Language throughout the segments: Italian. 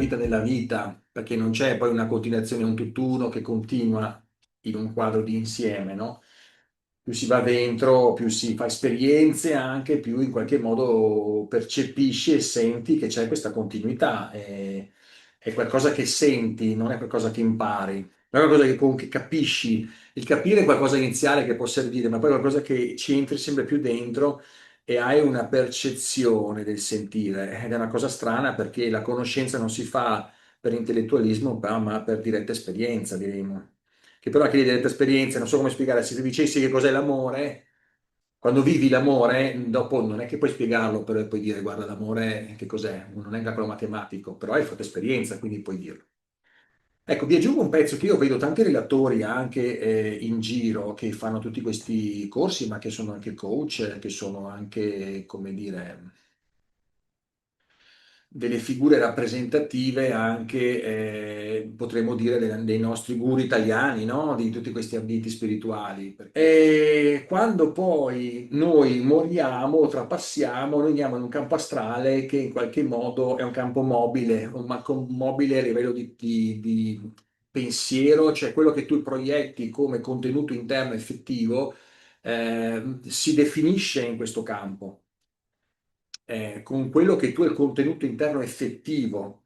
vita nella vita, perché non c'è poi una continuazione, un tutt'uno che continua in un quadro di insieme, no? Più si va dentro, più si fa esperienze anche, più in qualche modo percepisci e senti che c'è questa continuità. È qualcosa che senti, non è qualcosa che impari, non è qualcosa che capisci. Il capire è qualcosa iniziale che può servire, ma poi è qualcosa che ci entri sempre più dentro e hai una percezione del sentire. Ed è una cosa strana perché la conoscenza non si fa per intellettualismo, ma per diretta esperienza, diremmo. Che però anche di diretta esperienza, non so come spiegare, se ti dicessi che cos'è l'amore, quando vivi l'amore, dopo non è che puoi spiegarlo, però puoi dire guarda l'amore che cos'è, non è un calcolo matematico, però hai fatto esperienza, quindi puoi dirlo. Ecco, vi aggiungo un pezzo che io vedo tanti relatori anche in giro che fanno tutti questi corsi, ma che sono anche coach, che sono anche, come dire, delle figure rappresentative anche, potremmo dire, dei nostri guru italiani, no? Di tutti questi ambiti spirituali. E quando poi noi moriamo o trapassiamo, noi andiamo in un campo astrale che in qualche modo è un campo mobile, mobile a livello di pensiero, cioè quello che tu proietti come contenuto interno effettivo, si definisce in questo campo con quello che tu è il contenuto interno effettivo.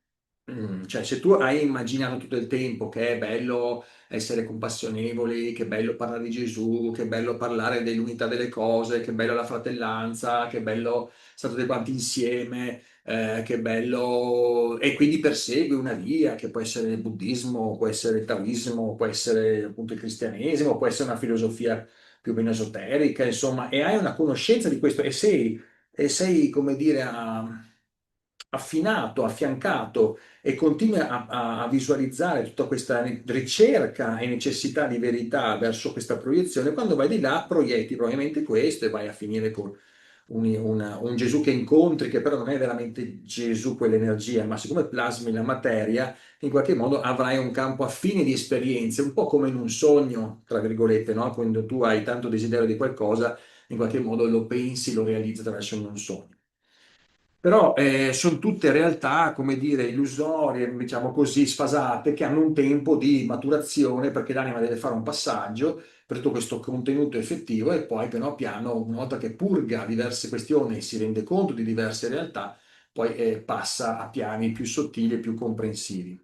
Cioè, se tu hai immaginato tutto il tempo che è bello essere compassionevoli, che è bello parlare di Gesù, che è bello parlare dell'unità delle cose, che è bello la fratellanza, che è bello stare tutti quanti insieme, che è bello... E quindi persegui una via che può essere il buddismo, può essere il taoismo, può essere appunto il cristianesimo, può essere una filosofia più o meno esoterica, insomma, e hai una conoscenza di questo e sei, come dire, affinato, affiancato e continui a visualizzare tutta questa ricerca e necessità di verità verso questa proiezione, quando vai di là proietti probabilmente questo e vai a finire con un Gesù che incontri, che però non è veramente Gesù quell'energia, ma siccome plasmi la materia, in qualche modo avrai un campo affine di esperienze, un po' come in un sogno, tra virgolette, no? Quando tu hai tanto desiderio di qualcosa, in qualche modo lo pensi, lo realizzi attraverso un sogno. Però sono tutte realtà, come dire, illusorie, diciamo così, sfasate, che hanno un tempo di maturazione perché l'anima deve fare un passaggio per tutto questo contenuto effettivo e poi piano piano, una volta che purga diverse questioni e si rende conto di diverse realtà, poi passa a piani più sottili e più comprensivi.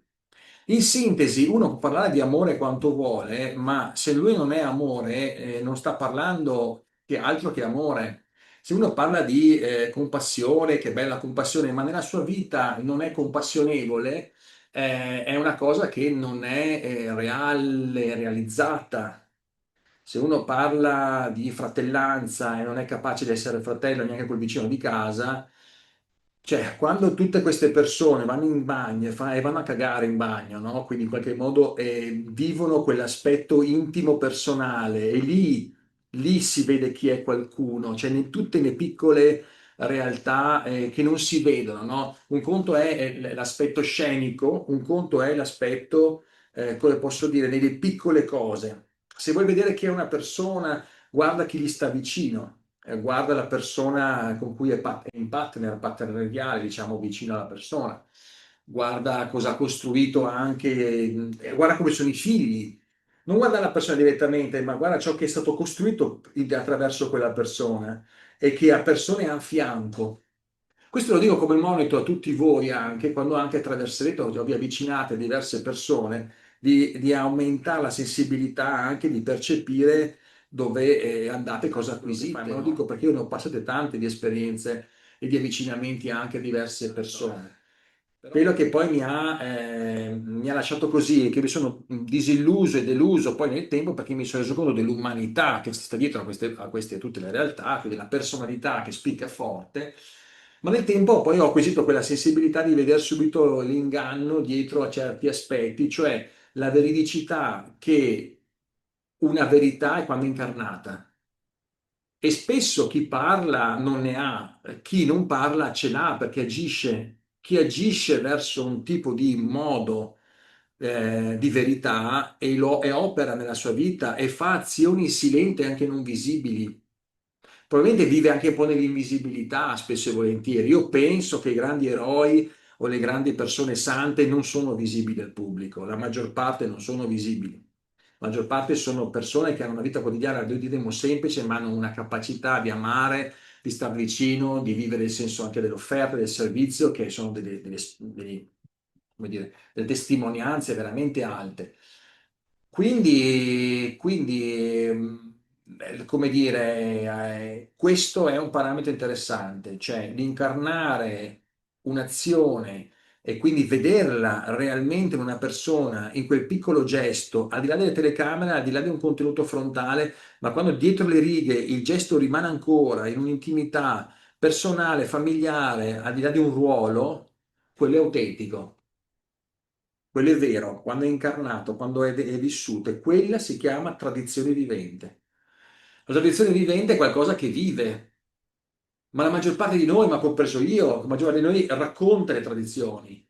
In sintesi, uno può parlare di amore quanto vuole, ma se lui non è amore, non sta parlando che altro che amore. Se uno parla di compassione, che bella compassione, ma nella sua vita non è compassionevole, è una cosa che non è reale, realizzata. Se uno parla di fratellanza e non è capace di essere fratello neanche col vicino di casa, cioè, quando tutte queste persone vanno in bagno e vanno a cagare in bagno, no? Quindi in qualche modo vivono quell'aspetto intimo personale e lì si vede chi è qualcuno, cioè in tutte le piccole realtà che non si vedono, no? Un conto è l'aspetto scenico, un conto è l'aspetto, come posso dire, nelle piccole cose. Se vuoi vedere chi è una persona, guarda chi gli sta vicino, guarda la persona con cui è in partneriale, diciamo, vicino alla persona, guarda cosa ha costruito anche, guarda come sono i figli, non guarda la persona direttamente, ma guarda ciò che è stato costruito attraverso quella persona e che a persone a fianco. Questo lo dico come monito a tutti voi anche, quando anche attraverserete o vi avvicinate a diverse persone, di aumentare la sensibilità anche di percepire dove andate, cosa acquisite. Me lo dico perché io ne ho passate tante di esperienze e di avvicinamenti anche a diverse persone. Quello che poi mi ha lasciato così, che mi sono disilluso e deluso poi nel tempo perché mi sono reso conto dell'umanità che sta dietro a queste tutte le realtà, quindi la personalità che spicca forte, ma nel tempo poi ho acquisito quella sensibilità di vedere subito l'inganno dietro a certi aspetti, cioè la veridicità che una verità è quando è incarnata. E spesso chi parla non ne ha, chi non parla ce l'ha perché agisce. Chi agisce verso un tipo di modo di verità e opera nella sua vita e fa azioni silenti e anche non visibili. Probabilmente vive anche un po' nell'invisibilità, spesso e volentieri. Io penso che i grandi eroi o le grandi persone sante non sono visibili al pubblico, la maggior parte non sono visibili. La maggior parte sono persone che hanno una vita quotidiana, lo diremo semplice, ma hanno una capacità di amare, di star vicino, di vivere il senso anche dell'offerta, del servizio, che sono come dire, delle testimonianze veramente alte. Come dire, questo è un parametro interessante, cioè l'incarnare un'azione e quindi vederla realmente in una persona, in quel piccolo gesto, al di là delle telecamere, al di là di un contenuto frontale, ma quando dietro le righe il gesto rimane ancora in un'intimità personale, familiare, al di là di un ruolo, quello è autentico. Quello è vero, quando è incarnato, quando è vissuto, e quella si chiama tradizione vivente. La tradizione vivente è qualcosa che vive, ma la maggior parte di noi, ma compreso io, la maggior parte di noi racconta le tradizioni.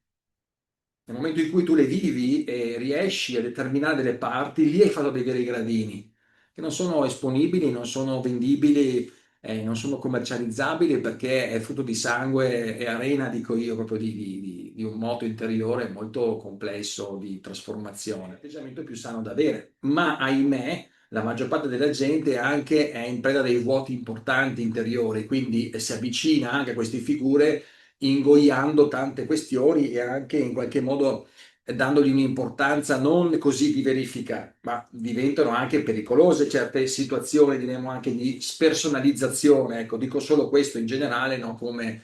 Nel momento in cui tu le vivi e riesci a determinare delle parti, lì hai fatto dei veri gradini, che non sono esponibili, non sono vendibili, non sono commercializzabili perché è frutto di sangue e arena, dico io, proprio di un moto interiore molto complesso di trasformazione. L'atteggiamento più sano da avere. Ma ahimè, la maggior parte della gente anche è in preda dei vuoti importanti interiori, quindi si avvicina anche a queste figure ingoiando tante questioni e anche in qualche modo dandogli un'importanza non così di verifica, ma diventano anche pericolose certe situazioni, diremo anche di spersonalizzazione. Ecco, dico solo questo in generale, no? Come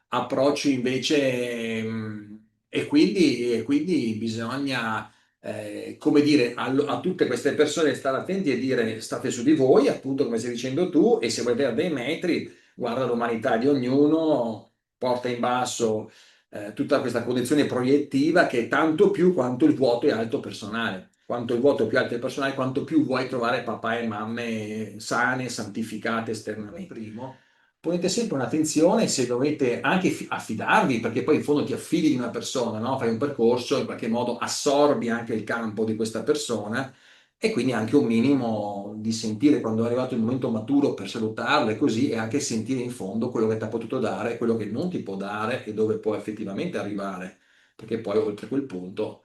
approcci invece, e quindi bisogna, come dire, a tutte queste persone stare attenti e dire state su di voi, appunto come stai dicendo tu, e se vuoi avere dei metri, guarda l'umanità di ognuno, porta in basso tutta questa condizione proiettiva che è tanto più quanto il vuoto è alto personale. Quanto il vuoto è più alto e personale, quanto più vuoi trovare papà e mamme sane, santificate esternamente. Primo, ponete sempre un'attenzione se dovete anche affidarvi, perché poi in fondo ti affidi di una persona, no? Fai un percorso, in qualche modo assorbi anche il campo di questa persona e quindi anche un minimo di sentire quando è arrivato il momento maturo per salutarlo e così, e anche sentire in fondo quello che ti ha potuto dare, quello che non ti può dare e dove può effettivamente arrivare, perché poi oltre quel punto.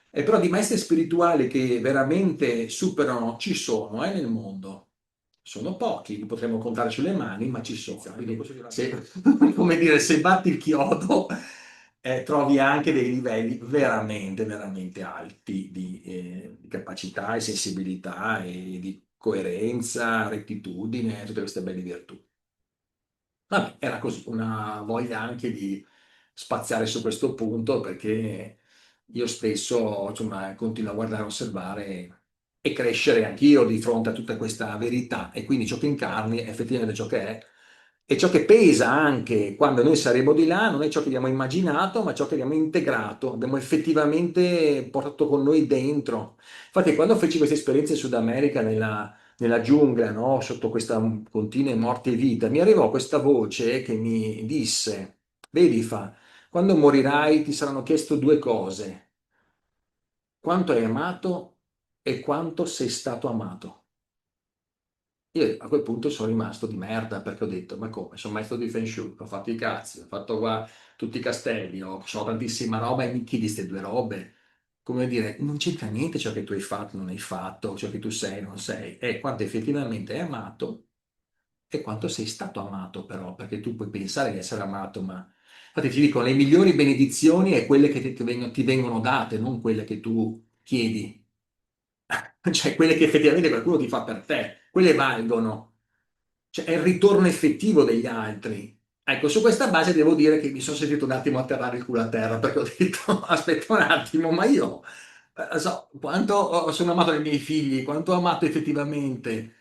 E però di maestri spirituali che veramente superano ci sono nel mondo. Sono pochi, li potremmo contare sulle mani, ma ci sono. Quindi, come dire, se batti il chiodo, trovi anche dei livelli veramente, veramente alti di capacità e sensibilità e di coerenza, rettitudine, tutte queste belle virtù. Vabbè, era così, una voglia anche di spaziare su questo punto perché io stesso, insomma, continuo a guardare, a osservare e crescere anch'io di fronte a tutta questa verità e quindi ciò che incarni è effettivamente ciò che è e ciò che pesa anche quando noi saremo di là non è ciò che abbiamo immaginato, ma ciò che abbiamo integrato, abbiamo effettivamente portato con noi dentro. Infatti, quando feci queste esperienze in Sud America nella giungla, no? Sotto questa continua morte e vita, mi arrivò questa voce che mi disse, vedi, quando morirai ti saranno chiesto due cose, quanto hai amato e quanto sei stato amato. Io a quel punto sono rimasto di merda perché ho detto, ma come, sono maestro di Feng Shui, ho fatto i cazzi, ho fatto qua tutti i castelli, so tantissima roba e mi chiedi queste due robe. Come dire, non c'entra niente ciò che tu hai fatto, non hai fatto, ciò che tu sei, non sei, è quanto effettivamente hai amato e quanto sei stato amato però, perché tu puoi pensare di essere amato, ma infatti ti dico, le migliori benedizioni è quelle che ti vengono date, non quelle che tu chiedi, cioè quelle che effettivamente qualcuno ti fa per te, quelle valgono, cioè è il ritorno effettivo degli altri. Ecco, su questa base devo dire che mi sono sentito un attimo atterrare il culo a terra perché ho detto, aspetta un attimo, ma io so, quanto sono amato i miei figli, quanto ho amato effettivamente,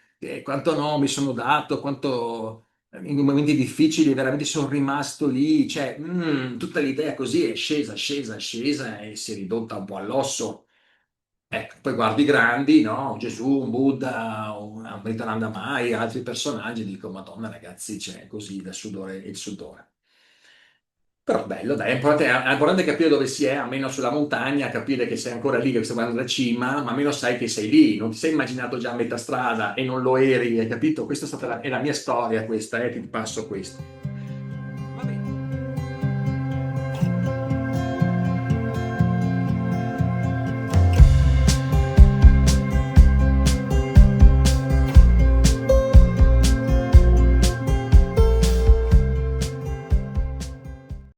quanto no, mi sono dato, quanto in momenti difficili veramente sono rimasto lì, cioè tutta l'idea così è scesa, scesa, scesa e si è ridotta un po' all'osso. Ecco, poi guardi i grandi, no? Gesù, un Buddha, un Amritananda Mai, altri personaggi, dico, Madonna ragazzi, c'è così il sudore e il sudore. Però bello, dai, è importante capire dove si è, almeno sulla montagna, capire che sei ancora lì, che stai guardando la cima, ma almeno sai che sei lì, non ti sei immaginato già a metà strada e non lo eri, hai capito? Questa è stata è la mia storia, questa, ti passo questo.